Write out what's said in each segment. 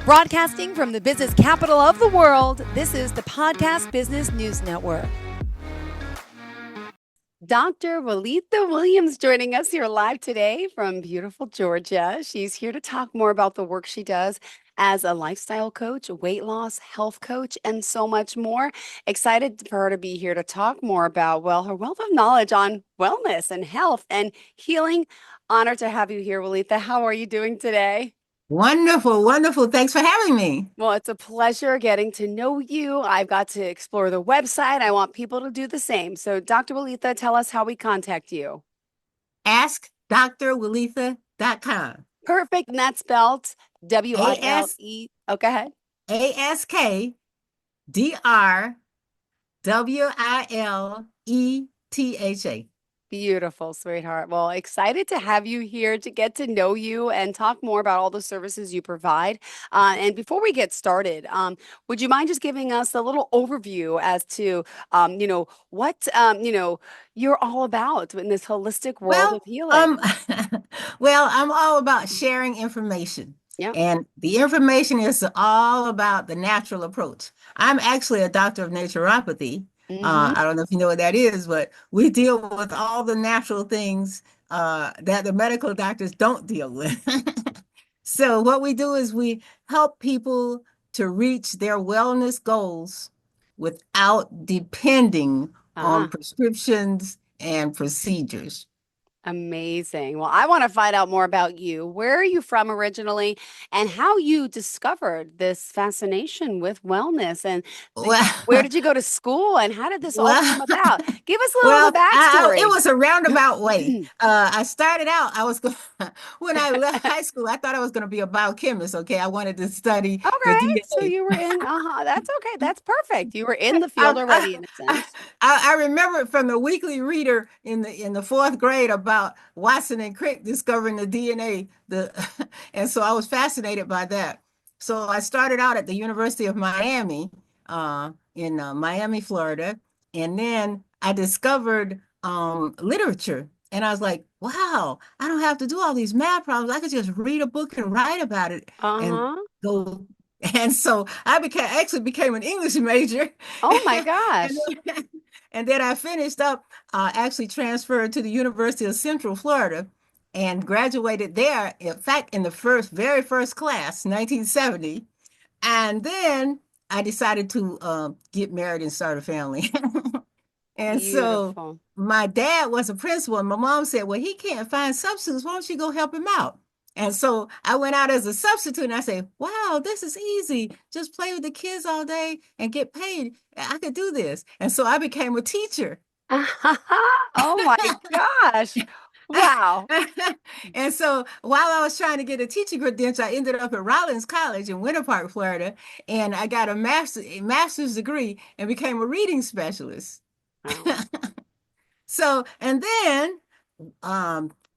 Broadcasting from the business capital of the world, this is the Podcast Business News Network. Dr. Wiletha Williams joining us here live today from beautiful Georgia. She's here to talk more about the work she does as a lifestyle coach, a weight loss, health coach, and so much more. Excited for her to be here to talk more about, well, her wealth of knowledge on wellness and health and healing. Honored to have you here, Wiletha. How are you doing today? Wonderful, wonderful. Thanks for having me. Well, it's a pleasure getting to know you. I've got to explore the website. I want people to do the same. So, Dr. Wiletha, tell us how we contact you. AskDrWiletha.com. Perfect. And that's spelled W-I-L-E. Oh, go ahead. AskDrWiletha. Beautiful, sweetheart. Well, excited to have you here to get to know you and talk more about all the services you provide. And before we get started, would you mind just giving us a little overview as to, what, you're all about in this holistic world of healing? Well, I'm all about sharing information. Yeah. And the information is all about the natural approach. I'm actually a doctor of naturopathy. I don't know if you know what that is, but we deal with all the natural things that the medical doctors don't deal with. So what we do is we help people to reach their wellness goals without depending on prescriptions and procedures. Amazing. Well, I want to find out more about you. Where are you from originally and how you discovered this fascination with wellness? And where did you go to school and how did this all come about? Give us a little of the backstory. It was a roundabout way. I started out, when I left high school, I thought I was going to be a biochemist. Okay. I wanted to study the DNA. So you were in, that's okay. That's perfect. You were in the field already in a sense. I remember it from the weekly reader in the fourth grade about Watson and Crick discovering the DNA. And so I was fascinated by that. So I started out at the University of Miami, in Miami, Florida. And then I discovered literature. And I was like, wow, I don't have to do all these math problems. I could just read a book and write about it and go. And so I actually became an English major. Oh my gosh. And then I finished up, actually transferred to the University of Central Florida and graduated there, in fact, in the very first class, 1970. And then I decided to get married and start a family. And so my dad was a principal, and my mom said, well, he can't find substitutes. Why don't you go help him out? And so I went out as a substitute and I said, wow, this is easy. Just play with the kids all day and get paid. I could do this. And so I became a teacher. Oh my gosh. Wow. And so while I was trying to get a teaching credential, I ended up at Rollins College in Winter Park, Florida. And I got a master's degree and became a reading specialist. Wow. So, and then,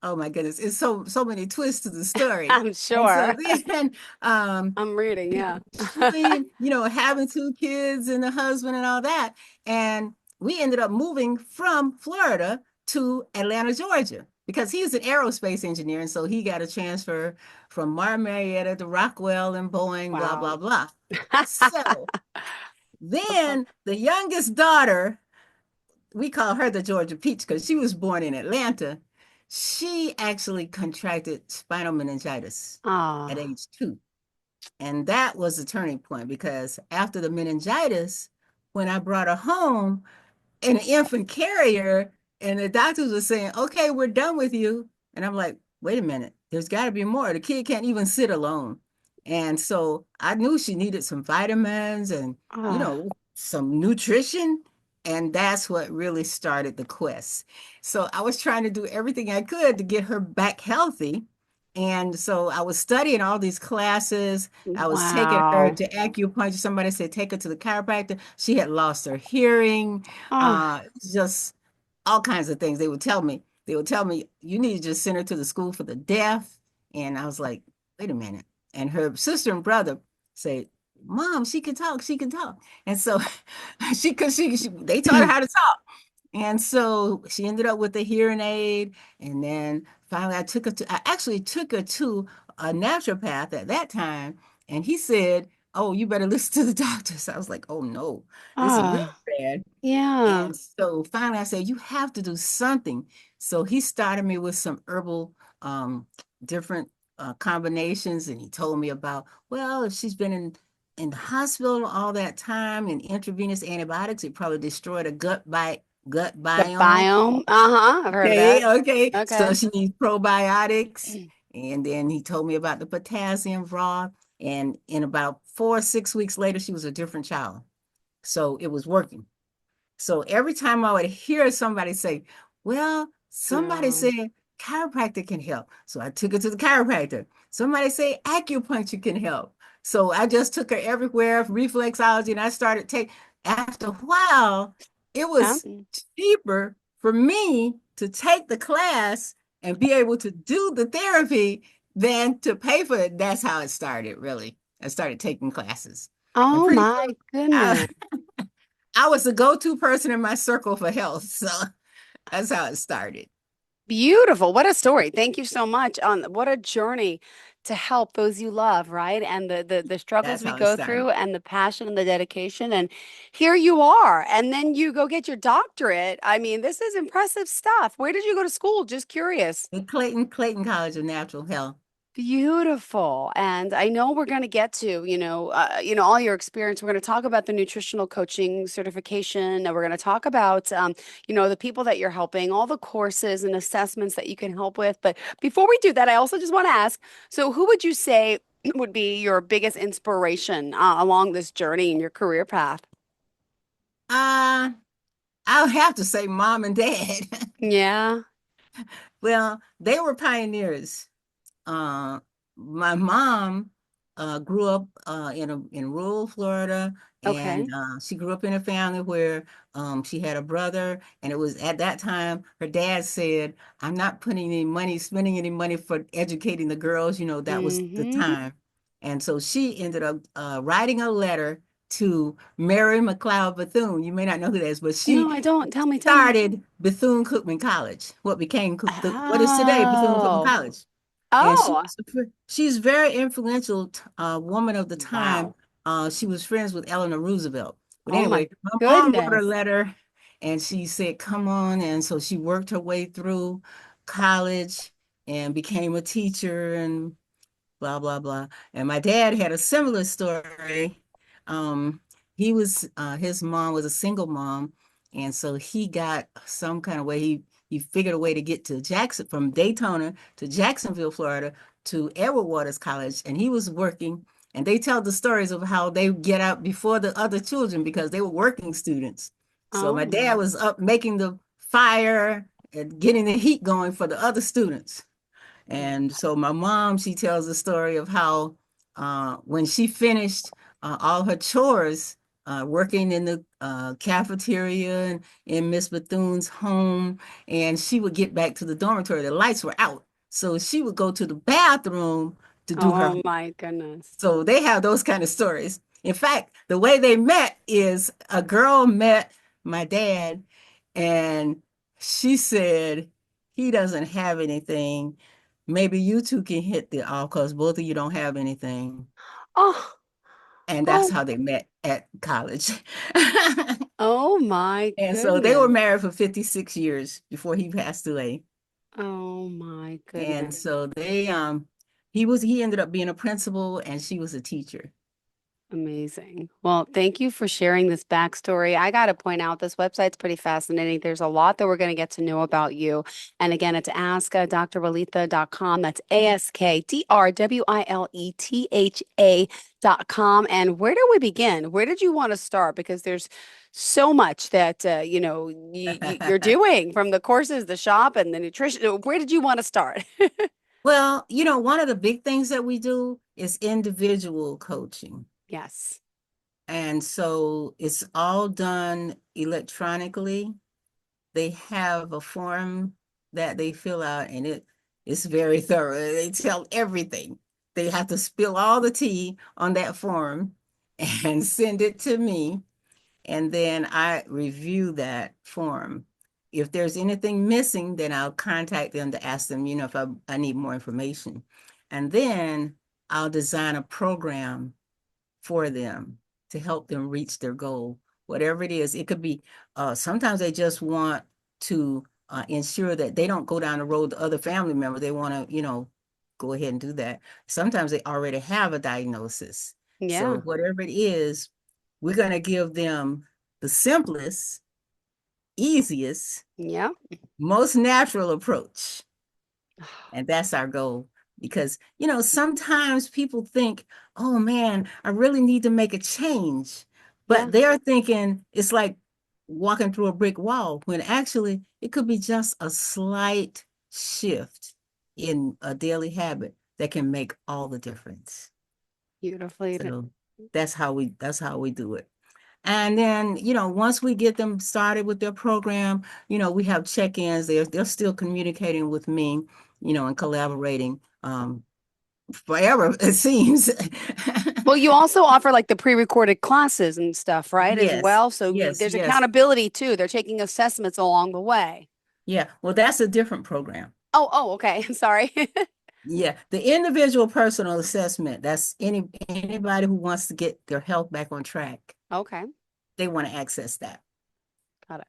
oh my goodness, it's so many twists to the story. I'm sure. So then, I'm reading, yeah. Having two kids and a husband and all that. And we ended up moving from Florida to Atlanta, Georgia, because he was an aerospace engineer. And so he got a transfer from Marietta to Rockwell and Boeing, blah, blah, blah. So then the youngest daughter, we call her the Georgia Peach because she was born in Atlanta. She actually contracted spinal meningitis at age 2. And that was the turning point because after the meningitis, when I brought her home in an infant carrier, and the doctors were saying, okay, we're done with you. And I'm like, wait a minute, there's got to be more. The kid can't even sit alone. And so I knew she needed some vitamins and, some nutrition. And that's what really started the quest. So I was trying to do everything I could to get her back healthy. And so I was studying all these classes. I was taking her to acupuncture. Somebody said, take her to the chiropractor. She had lost her hearing. Just all kinds of things. They would tell me, you need to just send her to the school for the deaf. And I was like, wait a minute. And her sister and brother said, Mom, she can talk. And so they taught her how to talk. And so she ended up with a hearing aid. And then finally I actually took her to a naturopath at that time. And he said, "Oh, you better listen to the doctor." So I was like, "Oh no, this is really Ah, bad." yeah. And so finally I said, "You have to do something." So he started me with some herbal different combinations, and he told me about, well, if she's been in the hospital all that time and intravenous antibiotics, it probably destroyed a gut The biome. biome. Uh-huh. I've heard of Okay, that. okay. So Okay. she needs probiotics. And then he told me about the potassium broth. And in about 4 or 6 weeks later, she was a different child. So it was working. So every time I would hear somebody say, well, somebody Oh, said chiropractor can help. So I took her to the chiropractor. Somebody say acupuncture can help. So I just took her everywhere, reflexology, and I started taking, after a while, it yeah. was cheaper for me to take the class and be able to do the therapy than to pay for it. That's how it started, really. I started taking classes. And Oh pretty my soon, goodness. I, I was the go-to person in my circle for health. So that's how it started. Beautiful. What a story. Thank you so much. On what a journey to help those you love, right? And the struggles That's we how it go started. through and the passion and the dedication. And here you are. And then you go get your doctorate. I mean, this is impressive stuff. Where did you go to school? Just curious. At Clayton College of Natural Health. Beautiful. And I know we're going to get to, all your experience. We're going to talk about the nutritional coaching certification, and we're going to talk about, the people that you're helping, all the courses and assessments that you can help with. But before we do that, I also just want to ask, so who would you say would be your biggest inspiration along this journey in your career path? Uh, I'll have to say mom and dad. Yeah. Well, they were pioneers. Uh, my mom grew up in rural Florida, and Okay. she grew up in a family where she had a brother, and it was at that time her dad said, "I'm not putting any money, spending any money for educating the girls." That was the Mm-hmm. time, and so she ended up writing a letter to Mary McLeod Bethune. You may not know who that is, but No, she I don't. Tell me, tell me. started Bethune-Cookman College, what is today Bethune-Cookman Oh. College. And Oh. she's very influential woman of the time. Wow. She was friends with Eleanor Roosevelt. But Oh my anyway, my mom wrote a goodness. letter and she said, "Come on." And so she worked her way through college and became a teacher and blah blah blah. And my dad had a similar story. Um, his mom was a single mom, and so he got some kind of way. He figured a way to get to Jackson from Daytona to Jacksonville, Florida, to Edward Waters College, and he was working. And they tell the stories of how they get out before the other children because they were working students. So Oh my dad my. was up making the fire and getting the heat going for the other students. And so my mom, she tells the story of how when she finished all her chores, working in the cafeteria and in Miss Bethune's home, and she would get back to the dormitory. The lights were out. So she would go to the bathroom to do her. Oh my goodness. So they have those kind of stories. In fact, the way they met is a girl met my dad and she said, he doesn't have anything. Maybe you two can hit the all because both of you don't have anything. Oh, And that's oh, how they met at college. oh my And so they were goodness. married for 56 years before he passed away. Oh my And goodness. so he ended up being a principal and she was a teacher. Amazing. Well, thank you for sharing this backstory. I got to point out this website's pretty fascinating. There's a lot that we're going to get to know about you. And again, it's askdrwilitha.com. That's AskDrWiletha.com. And where do we begin? Where did you want to start? Because there's so much that you're doing from the courses, the shop, and the nutrition. Where did you want to start? Well, one of the big things that we do is individual coaching. Yes. And so it's all done electronically. They have a form that they fill out and it's very thorough. They tell everything. They have to spill all the tea on that form and send it to me. And then I review that form. If there's anything missing, then I'll contact them to ask them, if I need more information. And then I'll design a program for them to help them reach their goal, whatever it is. It could be, sometimes they just want to ensure that they don't go down the road to other family members. They want to, go ahead and do that. Sometimes they already have a diagnosis. So Yeah. whatever it is, we're going to give them the simplest, easiest, Yeah. most natural approach. And that's our goal. Because, sometimes people think, oh man, I really need to make a change. Yeah. But they're thinking it's like walking through a brick wall, when actually it could be just a slight shift in a daily habit that can make all the difference. Beautifully. So that's how we do it. And then, once we get them started with their program, we have check-ins. They're still communicating with me, and collaborating forever, it seems. Well, you also offer like the pre-recorded classes and stuff, right? As Yes, well. So yes, there's yes. accountability too. They're taking assessments along the way. Yeah. Well, that's a different program. Oh, okay. Sorry. Yeah. The individual personal assessment, that's anybody who wants to get their health back on track. Okay. They want to access that. Got it.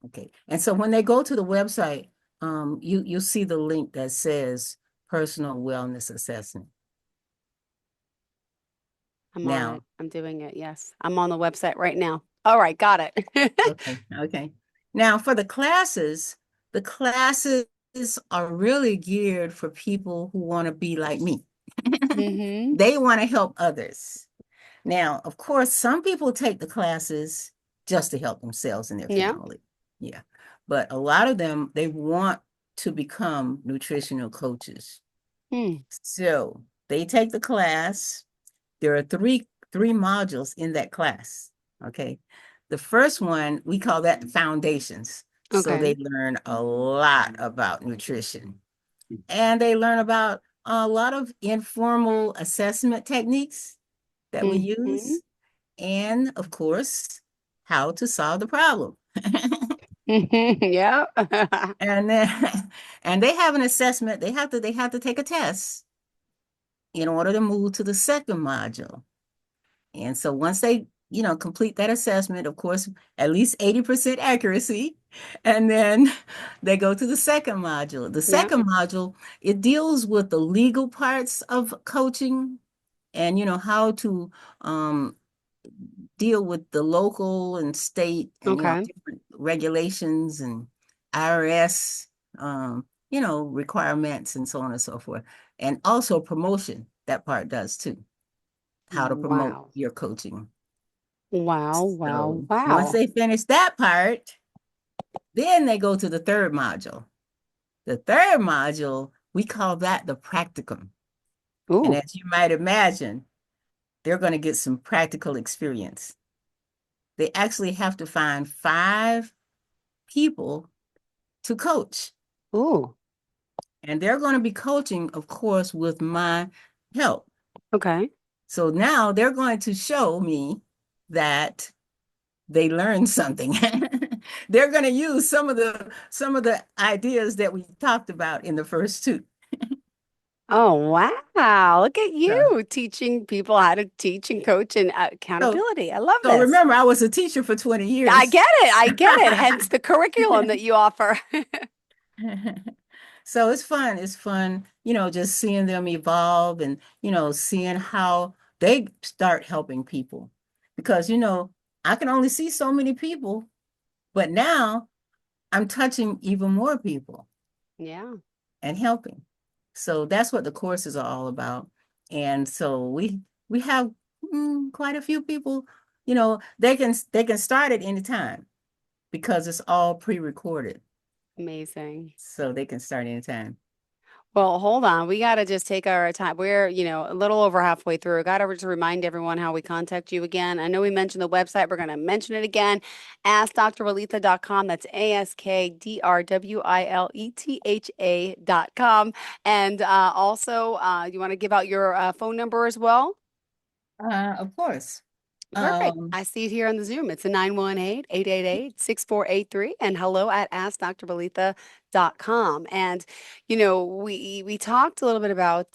Okay. And so when they go to the website, you'll see the link that says personal wellness assessment. I'm on it. Now, I'm doing it. Yes. I'm on the website right now. All right. Got it. okay. Now for the classes are really geared for people who want to be like me. Mm-hmm. They want to help others. Now, of course, some people take the classes just to help themselves and their Yeah. family. Yeah. But a lot of them, they want to become nutritional coaches. Hmm. So they take the class. There are three modules in that class. Okay. The first one, we call that the foundations. So Okay. they learn a lot about nutrition, and they learn about a lot of informal assessment techniques that we Mm-hmm. use, and of course, how to solve the problem. Yeah. And then and they have an assessment. They have to take a test in order to move to the second module. And so once they, complete that assessment, of course, at least 80% accuracy, and then they go to the second module. The Yeah. second module, it deals with the legal parts of coaching, and how to um, deal with the local and state and Okay. different regulations and IRS requirements and so on and so forth. And also promotion, that part does too, how to promote Wow. your coaching. Wow. Wow. So once Wow. they finish that part, then they go to the third module. The third module, we call that the practicum. And Ooh. as you might imagine, they're going to get some practical experience. They actually have to find 5 people to coach. Ooh. And they're going to be coaching, of course, with my help. Okay. So now they're going to show me that they learned something. They're going to use some of the ideas that we talked about in the first two. Oh, wow. Look at So, you teaching people how to teach and coach and so, accountability. I love so this. remember, I was a teacher for 20 I years. get it. I get it. Hence the curriculum that you offer. So it's fun. It's fun, just seeing them evolve, and, seeing how they start helping people. Because, I can only see so many people, but now I'm touching even more people Yeah, and helping. So that's what the courses are all about. And so we have quite a few people, they can start at any time because it's all pre-recorded. amazing. So they can start anytime. Well, hold on. We got to just take our time. We're, a little over halfway through. Got to just remind everyone how we contact you again. I know we mentioned the website. We're going to mention it again. AskDrWiletha.com. That's AskDrWiletha.com. And also, you want to give out your phone number as well? Of course. Perfect. Um, I see it here on the Zoom. It's a 918-888-6483 and hello at askdrbeletha.com. And, we talked a little bit about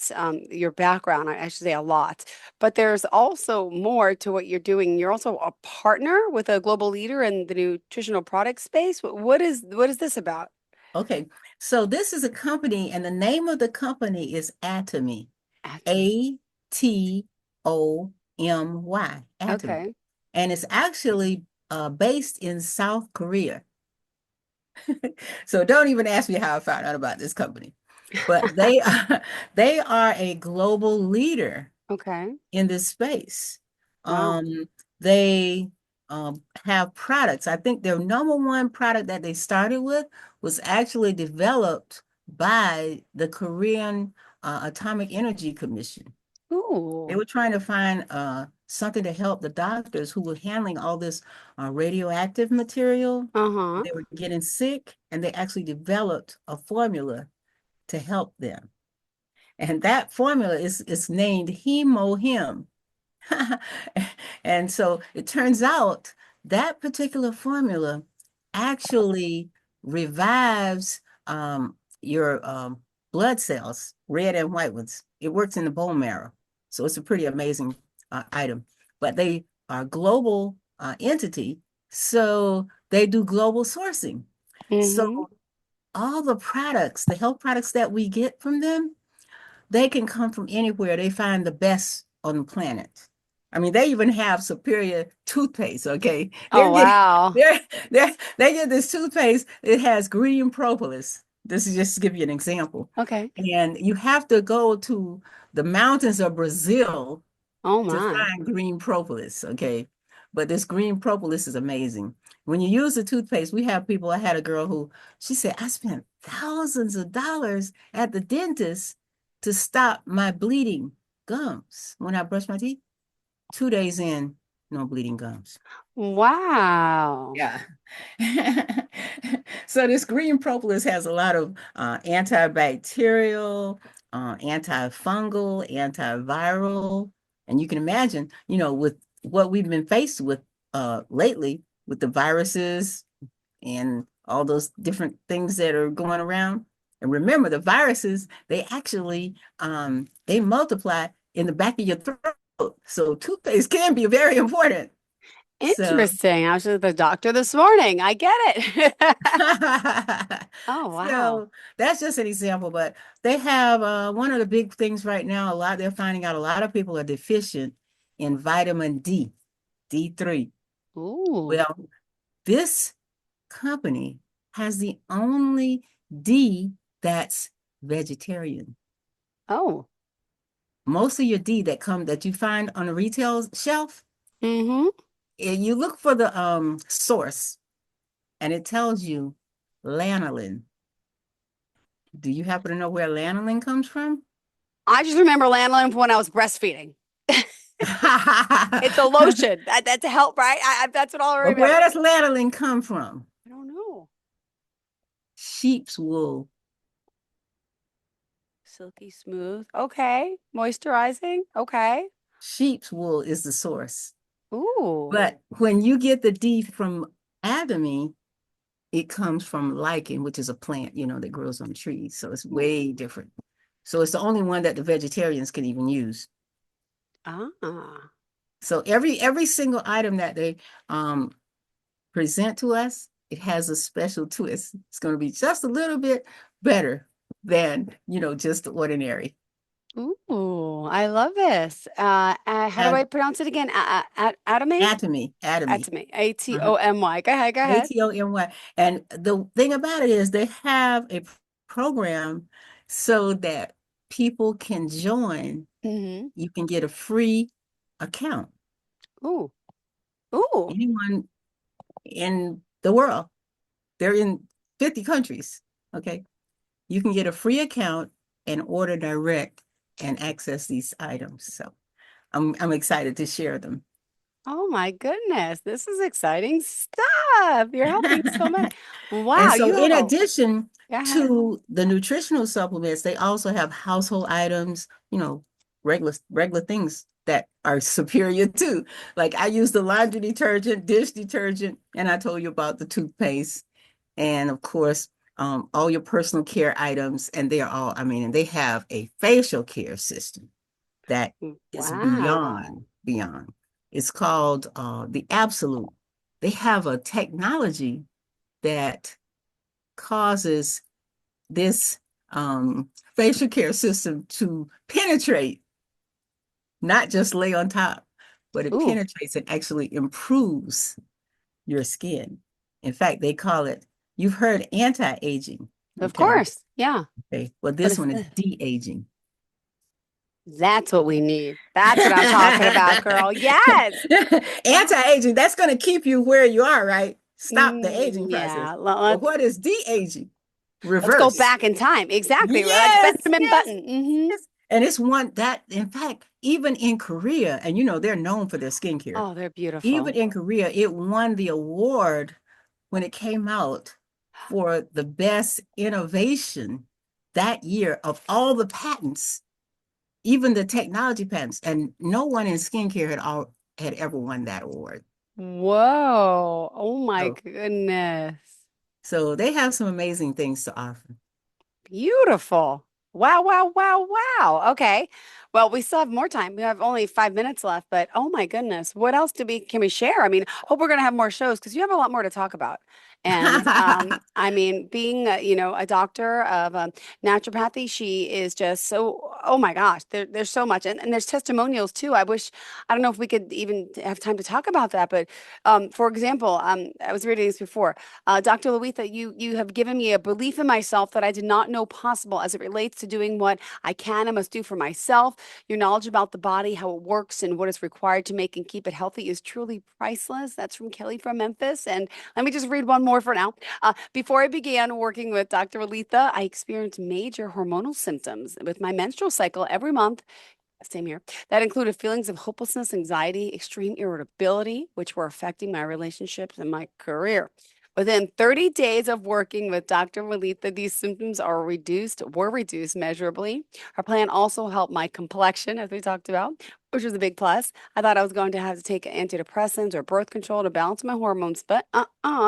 your background, I should say a lot, but there's also more to what you're doing. You're also a partner with a global leader in the nutritional product space. What is this about? okay, so this is a company, and the name of the company is Atomy. Atomy. Atomy, Atomy. Okay. And it's actually based in South Korea. So don't even ask me how I found out about this company. But they are, they are a global leader Okay. in this space. Wow. They have products. I think their number one product that they started with was actually developed by the Korean Atomic Energy Commission. They Ooh. were trying to find something to help the doctors who were handling all this radioactive material. Uh-huh. They were getting sick, and they actually developed a formula to help them. And that formula is named HemoHim. And so it turns out that particular formula actually revives your blood cells, red and white ones. It works in the bone marrow. So it's a pretty amazing item. But they are a global entity, so they do global sourcing. So Mm-hmm. all the products, the health products that we get from them, they can come from anywhere. They find the best on the planet. I mean, they even have superior toothpaste, okay? Oh, wow. They get this toothpaste, it has green propolis. This is just to give you an example. Okay. And you have to go to the mountains of Brazil Oh to my. find green propolis, okay? But this green propolis is amazing. When you use the toothpaste, we have people, I had a girl who, she said, I spent thousands of dollars at the dentist to stop my bleeding gums when I brush my teeth. 2 days in, no bleeding gums. Wow. Yeah. So this green propolis has a lot of antibacterial, antifungal, antiviral, and you can imagine, with what we've been faced with lately with the viruses and all those different things that are going around. And remember, the viruses, they actually they multiply in the back of your throat. So toothpaste can be very important. So Interesting. I was at the doctor this morning. I get it. Oh, wow. so that's just an example, but they have one of the big things right now, they're finding out a lot of people are deficient in vitamin D, D3. Ooh. Well, this company has the only D that's vegetarian. Oh. Most of your D that you find on the retail shelf, Mm-hmm. you look for the source and it tells you lanolin. Do you happen to know where lanolin comes from? I just remember lanolin from when I was breastfeeding. It's a lotion. That's to help, right? That's what I'll But where remember. does lanolin come from? I don't know. Sheep's wool. Silky smooth. Okay. Moisturizing. Okay. Sheep's wool is the source. Ooh. But when you get the D from Atomy, it comes from lichen, which is a plant, that grows on trees. So it's Ooh. way different. So it's the only one that the vegetarians can even use. Ah. So every single item that they um present to us, it has a special twist. It's going to be just a little bit better than, just the ordinary. Ooh. I love this. How do Uh, I pronounce it again? Atomy? Atomy. Atomy. Uh-huh. Atomy. Go ahead. Go ahead. Atomy. And the thing about it is they have a program so that people can join. Mm-hmm. You can get a free account. Ooh. Ooh. Anyone in the world, they're in 50 countries. Okay. You can get a free account and order direct and access these items. So I'm excited to share them. Oh my goodness. This is exciting stuff. You're helping so many. And Wow. so You have in a. addition Go ahead. to the nutritional supplements, they also have household items, regular things. that are superior too. Like I use the laundry detergent, dish detergent, and I told you about the toothpaste, and of course, all your personal care items. And they are all, I mean, and they have a facial care system that is Wow. beyond. It's called the Absolute. They have a technology that causes this facial care system to penetrate, not just lay on top, but it Ooh, penetrates and actually improves your skin. In fact, they call it, you've heard anti-aging. of Okay. course. Yeah. Okay. Well, What this is one is this? de-aging. That's what we need. That's what I'm talking about, girl. Yes. Oh, Anti-aging, that's going to keep you where you are, right? Stop the aging process. yeah. But what is de-aging? Let's go Reverse. back in time. Exactly. Like Yes, Benjamin yes, Button. Hmm. yes. And it's one that, in fact, even in Korea, and you know, they're known for their skincare. Oh, they're Even beautiful. in Korea, it won the award when it came out for the best innovation that year of all the patents, even the technology patents. And no one in skincare had ever won that award. Whoa. Oh my So, goodness. so they have some amazing things to offer. Beautiful. Wow, wow, wow, wow. Okay. Well, we still have more time. We have only 5 minutes left, but oh my goodness, what else can we share? I mean, hope we're gonna have more shows because you have a lot more to talk about. And I mean, being a doctor of naturopathy, she is just so, oh my gosh, there's so much. And there's testimonials too. I don't know if we could even have time to talk about that, but for example, I was reading this before. Dr. Luitha, you have given me a belief in myself that I did not know possible as it relates to doing what I can and must do for myself. Your knowledge about the body, how it works, and what is required to make and keep it healthy is truly priceless. That's from Kelly from Memphis. And let me just read one more for now. Before I began working with Dr. Luitha, I experienced major hormonal symptoms with my menstrual cycle every month. Same here. That included feelings of hopelessness, anxiety, extreme irritability, which were affecting my relationships and my career. Within 30 days of working with Dr. Melitha, these symptoms were reduced measurably. Her plan also helped my complexion, as we talked about, which was a big plus. I thought I was going to have to take antidepressants or birth control to balance my hormones, but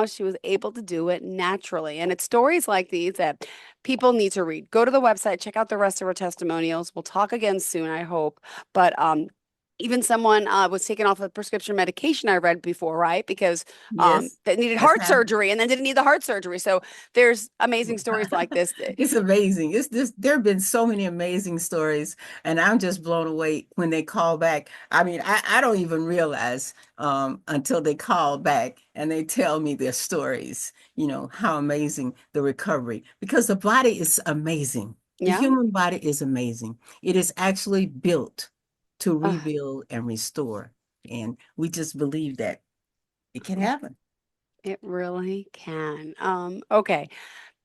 she was able to do it naturally. And it's stories like these that people need to read. Go to the website, check out the rest of her testimonials. We'll talk again soon, I hope. But even someone was taken off of prescription medication I read before, right? Because Yes, that needed that's heart happened. surgery and then didn't need the heart surgery. So there's amazing stories like this. It's amazing. It's this, there have been so many amazing stories, and I'm just blown away when they call back. I mean, I don't even realize until they call back and they tell me their stories, you know, how amazing the recovery, because the body is amazing. The Yeah. human body is amazing. It is actually built to Uh, rebuild and restore. And we just believe that it can happen. it really can. Okay.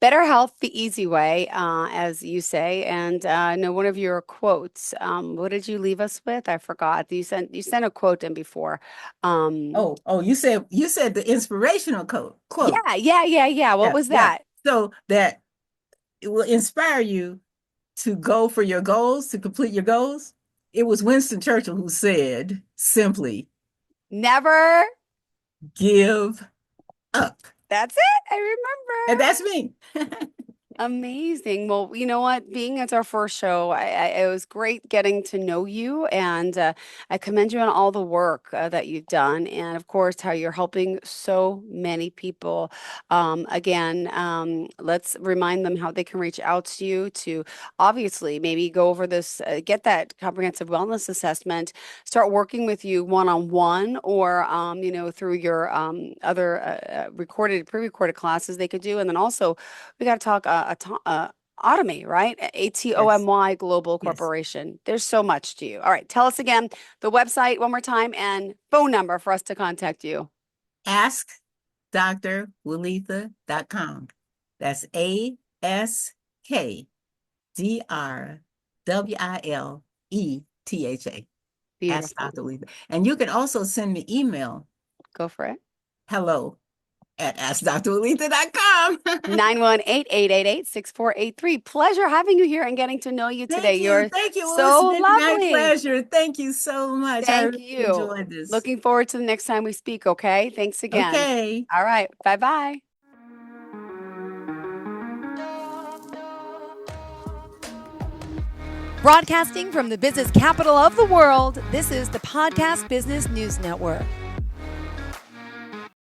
Better health the easy way, as you say. And I know one of your quotes. What did you leave us with? I forgot. You sent a quote in before. Um, Oh, you said the inspirational quote. yeah, yeah, yeah, yeah. What Yeah, was yeah. that? So that it will inspire you to go for your goals, to complete your goals. It was Winston Churchill who said simply, Never. give up. That's it. I And remember. that's me. Amazing. Well, you know what? Being it's our first show, it was great getting to know you, and I commend you on all the work that you've done, and of course, how you're helping so many people. Again, let's remind them how they can reach out to you to obviously maybe go over this, get that comprehensive wellness assessment, start working with you one on one, or through your other pre-recorded classes they could do, and then also we got to talk Atomy, right? Yes, Atomy Global yes. Corporation. There's so much to you. All right, tell us again the website one more time and phone number for us to contact you. AskDrWiletha.com. That's AskDrWiletha. Ask Beautiful. Dr. Wiletha. And you can also send me email, Go for it. hello at AskDrWiletha.com. 918-888-6483. Pleasure having you here and getting to know you today. Thank you. You're Thank you. Well, it's so been my lovely. pleasure. Thank you so much. I Thank really you. enjoyed this. Looking forward to the next time we speak, okay? Thanks again. Okay. All right. Bye-bye. Broadcasting from the business capital of the world, this is the Podcast Business News Network.